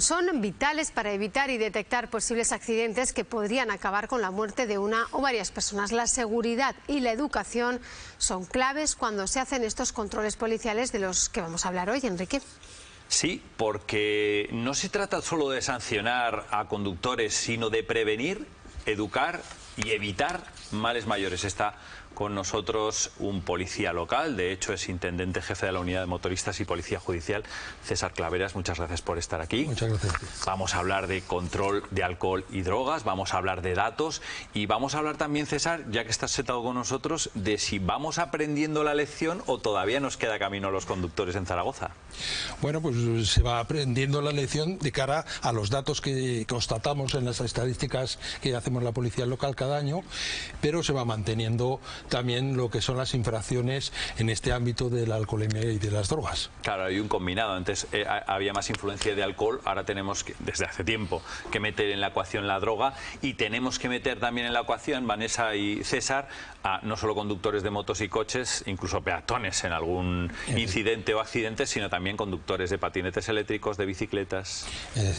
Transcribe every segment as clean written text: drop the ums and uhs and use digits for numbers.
son vitales para evitar y detectar posibles accidentes que podrían acabar con la muerte de una o varias personas. La seguridad y la educación son claves cuando se hacen estos controles policiales de los que vamos a hablar hoy, Enrique. Sí, porque no se trata solo de sancionar a conductores, sino de prevenir, educar y evitar males mayores. Está con nosotros un policía local, de hecho es intendente jefe de la unidad de motoristas y policía judicial, César Claveras. Muchas gracias por estar aquí. Muchas gracias. Vamos a hablar de control de alcohol y drogas, vamos a hablar de datos y vamos a hablar también, César, ya que estás sentado con nosotros, de si vamos aprendiendo la lección o todavía nos queda camino a los conductores en Zaragoza. Bueno, pues se va aprendiendo la lección de cara a los datos que constatamos en las estadísticas que hacemos la policía local cada año, pero se va manteniendo también lo que son las infracciones en este ámbito de la alcoholemia y de las drogas. Claro, hay un combinado. Antes había más influencia de alcohol, ahora tenemos que, desde hace tiempo, que meter en la ecuación la droga y tenemos que meter también en la ecuación, Vanessa y César, a no solo conductores de motos y coches, incluso peatones en algún incidente o accidente, sino también conductores de patinetes eléctricos, de bicicletas.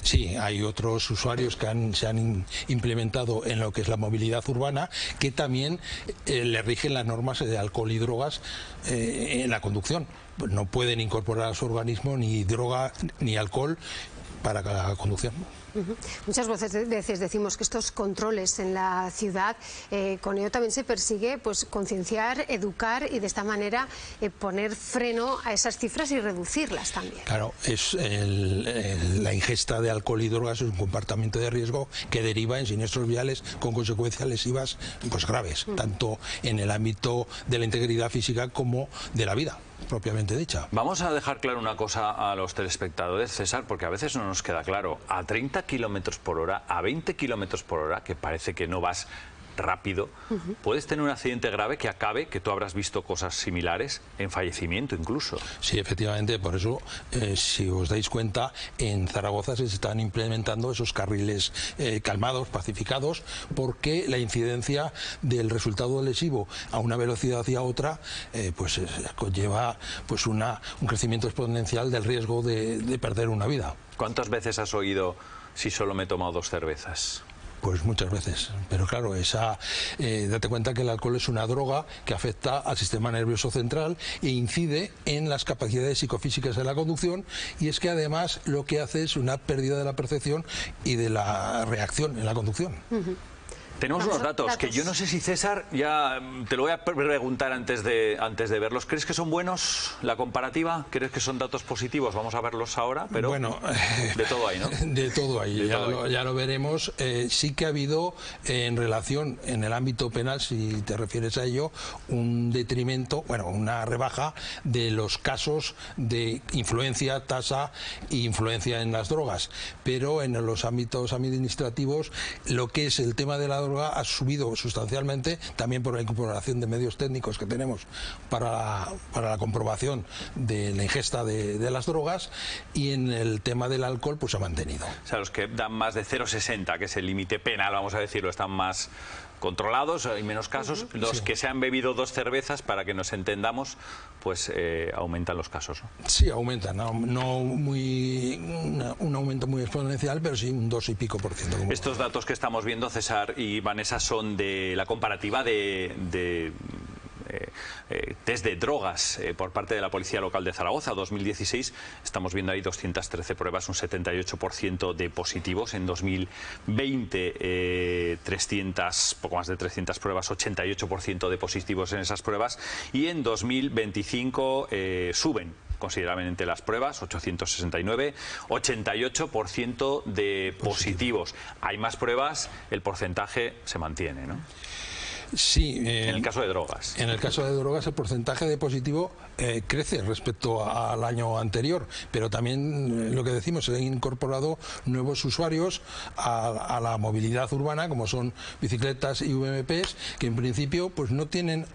Sí, hay otros usuarios que se han implementado en lo que es la movilidad urbana, que también le rigen las normas de alcohol y drogas en la conducción. No pueden incorporar a su organismo ni droga ni alcohol para la conducción. Muchas veces decimos que estos controles en la ciudad, con ello también se persigue pues concienciar, educar y de esta manera poner freno a esas cifras y reducirlas también. Claro, la ingesta de alcohol y drogas es un comportamiento de riesgo que deriva en siniestros viales con consecuencias lesivas pues graves, tanto en el ámbito de la integridad física como de la vida propiamente dicha. Vamos a dejar claro una cosa a los telespectadores, César, porque a veces no nos queda claro. A 30 kilómetros por hora, a 20 kilómetros por hora, que parece que no vas rápido, puedes tener un accidente grave que acabe, que tú habrás visto cosas similares, en fallecimiento incluso. Sí, efectivamente, por eso, si os dais cuenta, en Zaragoza se están implementando esos carriles calmados, pacificados, porque la incidencia del resultado lesivo a una velocidad y a otra pues conlleva pues un crecimiento exponencial del riesgo de perder una vida. ¿Cuántas veces has oído si solo me he tomado 2 cervezas? Pues muchas veces, pero claro, date cuenta que el alcohol es una droga que afecta al sistema nervioso central e incide en las capacidades psicofísicas de la conducción, y es que además lo que hace es una pérdida de la percepción y de la reacción en la conducción. Tenemos unos datos que yo no sé si, César, ya te lo voy a preguntar antes de verlos. ¿Crees que son buenos la comparativa? ¿Crees que son datos positivos? Vamos a verlos ahora, pero bueno, de todo hay, ¿no? De todo hay, ya lo veremos. Sí que ha habido en relación, en el ámbito penal, si te refieres a ello, un detrimento, bueno, una rebaja de los casos de influencia, tasa e influencia en las drogas. Pero en los ámbitos administrativos, lo que es el tema de la droga ha subido sustancialmente, también por la incorporación de medios técnicos que tenemos para la comprobación de la ingesta de las drogas, y en el tema del alcohol pues se ha mantenido. O sea, los que dan más de 0,60, que es el límite penal, vamos a decirlo, están más controlados, hay menos casos. Los que se han bebido 2 cervezas, para que nos entendamos, pues aumentan los casos, ¿no? Sí, aumentan, no un aumento muy exponencial, pero sí un 2 y pico %. Estos datos que estamos viendo, César y Vanessa, son de la comparativa de test de drogas por parte de la Policía Local de Zaragoza. 2016, estamos viendo ahí 213 pruebas, un 78% de positivos. En 2020, poco más de 300 pruebas, 88% de positivos en esas pruebas. Y en 2025 suben considerablemente las pruebas, 869, 88% de positivos. Hay más pruebas, el porcentaje se mantiene, ¿no? Sí, en el caso de drogas. En el caso de drogas el porcentaje de positivo crece respecto al año anterior, pero también lo que decimos, se han incorporado nuevos usuarios a la movilidad urbana, como son bicicletas y VMPs, que en principio pues no tienen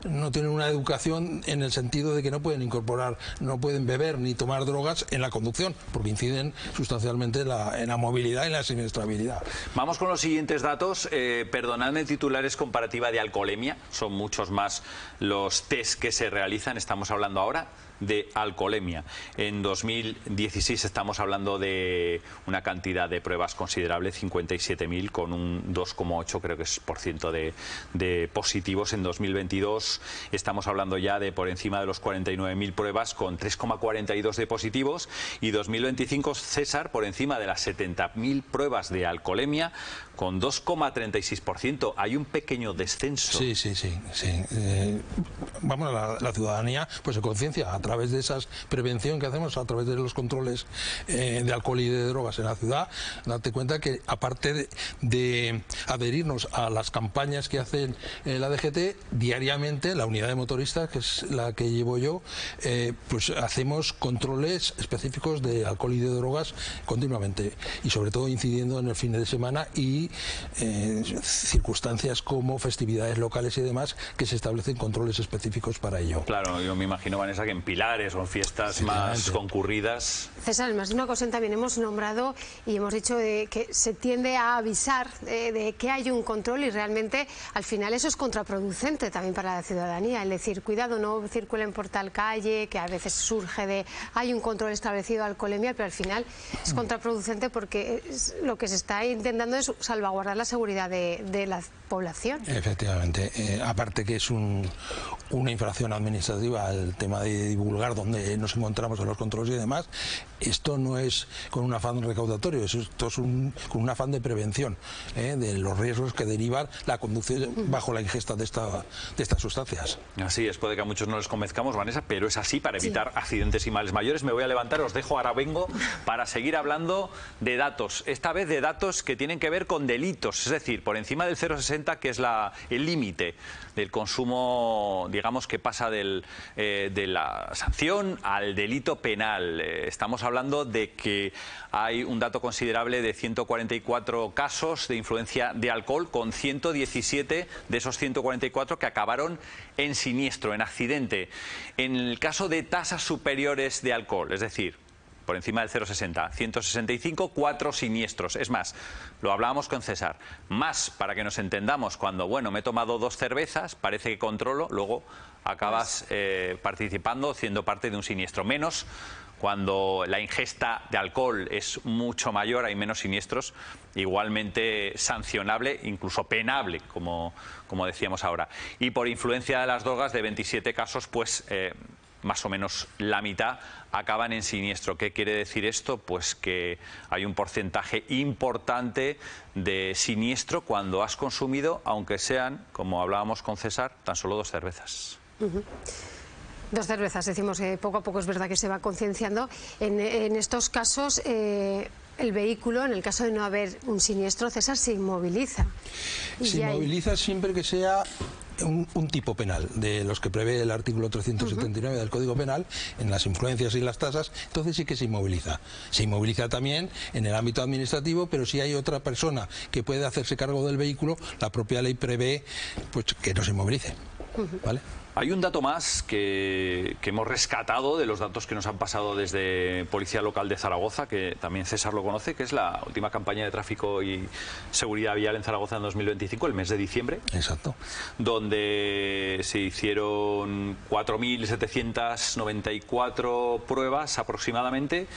una educación en el sentido de que no pueden beber ni tomar drogas en la conducción, porque inciden sustancialmente en la movilidad y en la siniestrabilidad. Vamos con los siguientes datos. Perdonadme, titulares comparativa de alcoholemia, son muchos más los test que se realizan. Estamos hablando ahora de alcoholemia. En 2016 estamos hablando de una cantidad de pruebas considerable, 57.000, con un 2,8 creo que es por ciento de positivos. En 2022 estamos hablando ya de por encima de los 49.000 pruebas, con 3,42 de positivos, y 2025, César, por encima de las 70.000 pruebas de alcoholemia, con 2,36%. Hay un pequeño descenso. Sí. Vamos, la ciudadanía pues se conciencia a través de esa prevención que hacemos, a través de los controles de alcohol y de drogas en la ciudad. Date cuenta que aparte de adherirnos a las campañas que hacen la DGT, diariamente la unidad de motoristas, que es la que llevo yo, pues hacemos controles específicos de alcohol y de drogas continuamente, y sobre todo incidiendo en el fin de semana y circunstancias como festividades locales y demás, que se establecen controles específicos para ello. Claro, yo me imagino, Vanessa, que en Pilares o en fiestas más concurridas. César, más de una ocasión también hemos nombrado y hemos dicho que se tiende a avisar de que hay un control, y realmente al final eso es contraproducente también para la ciudadanía, el decir, cuidado, no circulen por tal calle, que a veces surge de hay un control establecido de alcoholemia, pero al final es contraproducente porque lo que se está intentando es salvaguardar la seguridad de la población. Efectivamente, aparte que es una infracción administrativa el tema de divulgar dónde nos encontramos en los controles y demás. Esto no es con un afán recaudatorio, esto es con un afán de prevención de los riesgos que derivan la conducción bajo la ingesta de estas sustancias. Así es, puede que a muchos no les convenzcamos, Vanessa, pero es así para evitar accidentes y males mayores. Me voy a levantar, os dejo, ahora vengo para seguir hablando de datos, esta vez de datos que tienen que ver con delitos, es decir, por encima del 0,60, que es el límite del consumo, digamos, que pasa de la sanción al delito penal. Estamos hablando de que hay un dato considerable de 144 casos de influencia de alcohol, con 117 de esos 144 que acabaron en siniestro, en accidente. En el caso de tasas superiores de alcohol, es decir, por encima del 0,60, 165, 4 siniestros. Es más, lo hablábamos con César, más para que nos entendamos, cuando, bueno, me he tomado 2 cervezas, parece que controlo, luego acabas participando, siendo parte de un siniestro. Menos cuando la ingesta de alcohol es mucho mayor, hay menos siniestros, igualmente sancionable, incluso penable, como decíamos ahora. Y por influencia de las drogas, de 27 casos, pues más o menos la mitad acaban en siniestro. ¿Qué quiere decir esto? Pues que hay un porcentaje importante de siniestro cuando has consumido, aunque sean, como hablábamos con César, tan solo 2 cervezas. 2 cervezas, decimos que poco a poco es verdad que se va concienciando. En estos casos, el vehículo, en el caso de no haber un siniestro, César, se inmoviliza. Se inmoviliza siempre que sea un tipo penal, de los que prevé el artículo 379 del Código Penal, en las influencias y las tasas, entonces sí que se inmoviliza. Se inmoviliza también en el ámbito administrativo, pero si hay otra persona que puede hacerse cargo del vehículo, la propia ley prevé pues que no se inmovilice. ¿Vale? Hay un dato más que hemos rescatado de los datos que nos han pasado desde Policía Local de Zaragoza, que también César lo conoce, que es la última campaña de tráfico y seguridad vial en Zaragoza en 2025, el mes de diciembre. Exacto. Donde se hicieron 4.794 pruebas aproximadamente,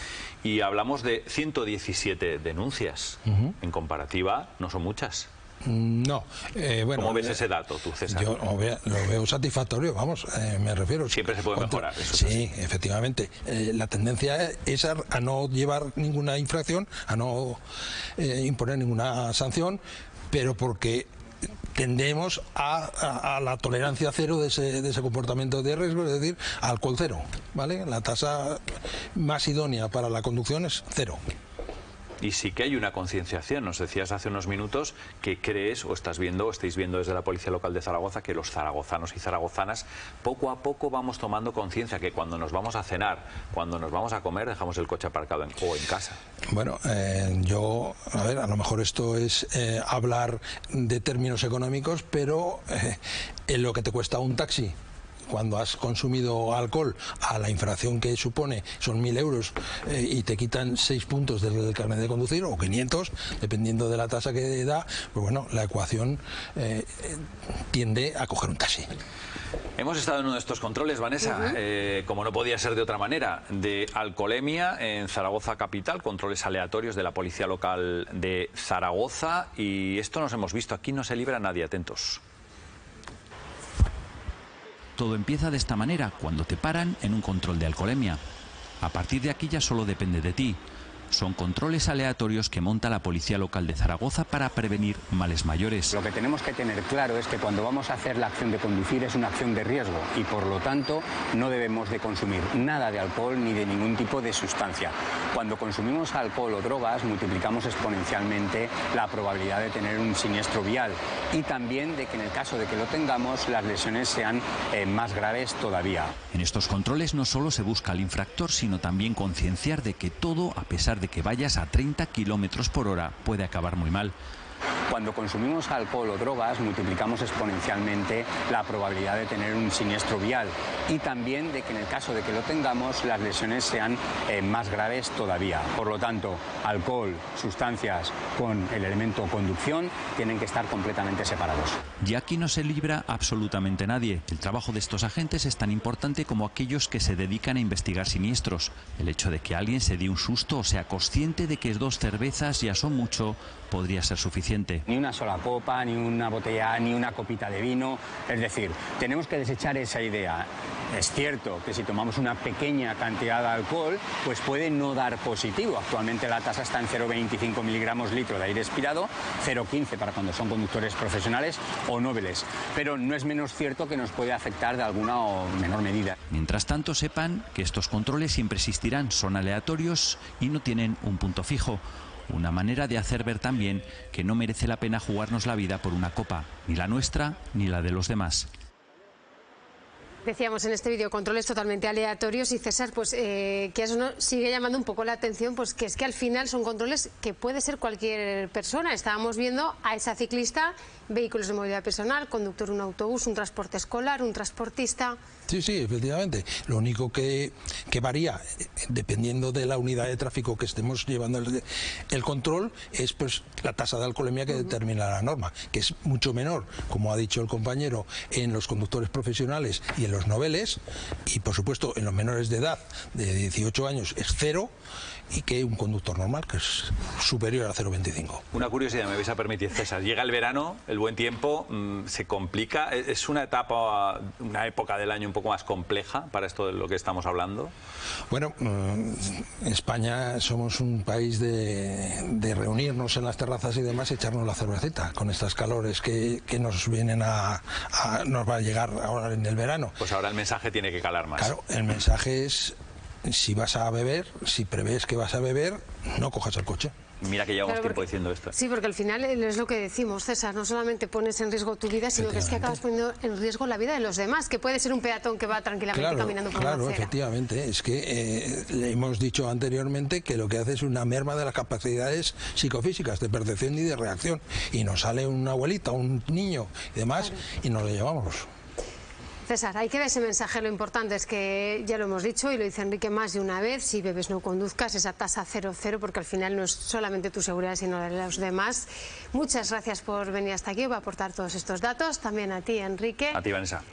y hablamos de 117 denuncias. En comparativa, no son muchas. No. Bueno, ¿cómo ves ese dato tú, César? Yo lo veo satisfactorio, vamos, me refiero. Siempre se puede mejorar. Eso sí, efectivamente. La tendencia es a no llevar ninguna infracción, a no imponer ninguna sanción, pero porque tendemos a la tolerancia cero de ese comportamiento de riesgo, es decir, alcohol cero, ¿vale? La tasa más idónea para la conducción es 0. Y sí que hay una concienciación. Nos decías hace unos minutos que crees, o estáis viendo desde la Policía Local de Zaragoza, que los zaragozanos y zaragozanas poco a poco vamos tomando conciencia que cuando nos vamos a cenar, cuando nos vamos a comer, dejamos el coche aparcado o en casa. Bueno, a lo mejor esto es hablar de términos económicos, pero en lo que te cuesta un taxi cuando has consumido alcohol a la infracción que supone, son 1.000 euros y te quitan 6 puntos del carnet de conducir, o 500, dependiendo de la tasa que da, pues bueno, la ecuación tiende a coger un taxi. Hemos estado en uno de estos controles, Vanessa, como no podía ser de otra manera, de alcoholemia en Zaragoza capital, controles aleatorios de la policía local de Zaragoza, y esto nos hemos visto, aquí no se libra nadie, atentos. Todo empieza de esta manera, cuando te paran en un control de alcoholemia. A partir de aquí ya solo depende de ti. Son controles aleatorios que monta la policía local de Zaragoza para prevenir males mayores. Lo que tenemos que tener claro es que cuando vamos a hacer la acción de conducir es una acción de riesgo y por lo tanto no debemos de consumir nada de alcohol ni de ningún tipo de sustancia. Cuando consumimos alcohol o drogas multiplicamos exponencialmente la probabilidad de tener un siniestro vial y también de que en el caso de que lo tengamos las lesiones sean más graves todavía. En estos controles no solo se busca al infractor, sino también concienciar de que todo, a pesar de que vayas a 30 kilómetros por hora, puede acabar muy mal. Cuando consumimos alcohol o drogas multiplicamos exponencialmente la probabilidad de tener un siniestro vial y también de que en el caso de que lo tengamos las lesiones sean más graves todavía. Por lo tanto, alcohol, sustancias con el elemento conducción tienen que estar completamente separados. Y aquí no se libra absolutamente nadie. El trabajo de estos agentes es tan importante como aquellos que se dedican a investigar siniestros. El hecho de que alguien se dé un susto o sea consciente de que 2 cervezas ya son mucho podría ser suficiente. Ni una sola copa, ni una botella, ni una copita de vino. Es decir, tenemos que desechar esa idea. Es cierto que si tomamos una pequeña cantidad de alcohol, pues puede no dar positivo. Actualmente la tasa está en 0,25 miligramos litro de aire expirado, 0,15 para cuando son conductores profesionales o nobles. Pero no es menos cierto que nos puede afectar de alguna o menor medida. Mientras tanto, sepan que estos controles siempre existirán, son aleatorios y no tienen un punto fijo. Una manera de hacer ver también que no merece la pena jugarnos la vida por una copa, ni la nuestra ni la de los demás. Decíamos en este vídeo controles totalmente aleatorios y César, pues que eso no, sigue llamando un poco la atención, pues que es que al final son controles que puede ser cualquier persona. Estábamos viendo a esa ciclista, vehículos de movilidad personal, conductor de un autobús, un transporte escolar, un transportista. Sí, sí, efectivamente. Lo único que varía, dependiendo de la unidad de tráfico que estemos llevando el control, es pues la tasa de alcoholemia que determina la norma, que es mucho menor, como ha dicho el compañero, en los conductores profesionales y en los noveles, y por supuesto en los menores de edad de 18 años es 0, y que un conductor normal, que es superior a 0,25. Una curiosidad, me vais a permitir, César. Llega el verano, el buen tiempo, se complica. ¿Es una época del año un poco más compleja para esto de lo que estamos hablando? Bueno, en España somos un país de reunirnos en las terrazas y demás y echarnos la cervecita con estas calores que nos vienen nos va a llegar ahora en el verano. Pues ahora el mensaje tiene que calar más. Claro, el mensaje es: si vas a beber, si prevés que vas a beber, no cojas el coche. Mira que llevamos tiempo diciendo esto. Sí, porque al final es lo que decimos, César, no solamente pones en riesgo tu vida, sino que es que acabas poniendo en riesgo la vida de los demás, que puede ser un peatón que va tranquilamente caminando por una acera. Claro, efectivamente. Es que le hemos dicho anteriormente que lo que hace es una merma de las capacidades psicofísicas, de percepción y de reacción. Y nos sale una abuelita, un niño y demás, y nos lo llevamos. César, hay que dar ese mensaje. Lo importante es que, ya lo hemos dicho y lo dice Enrique más de una vez, si bebes no conduzcas, esa tasa 0,0, porque al final no es solamente tu seguridad sino la de los demás. Muchas gracias por venir hasta aquí, voy a aportar todos estos datos, también a ti, Enrique. A ti, Vanessa.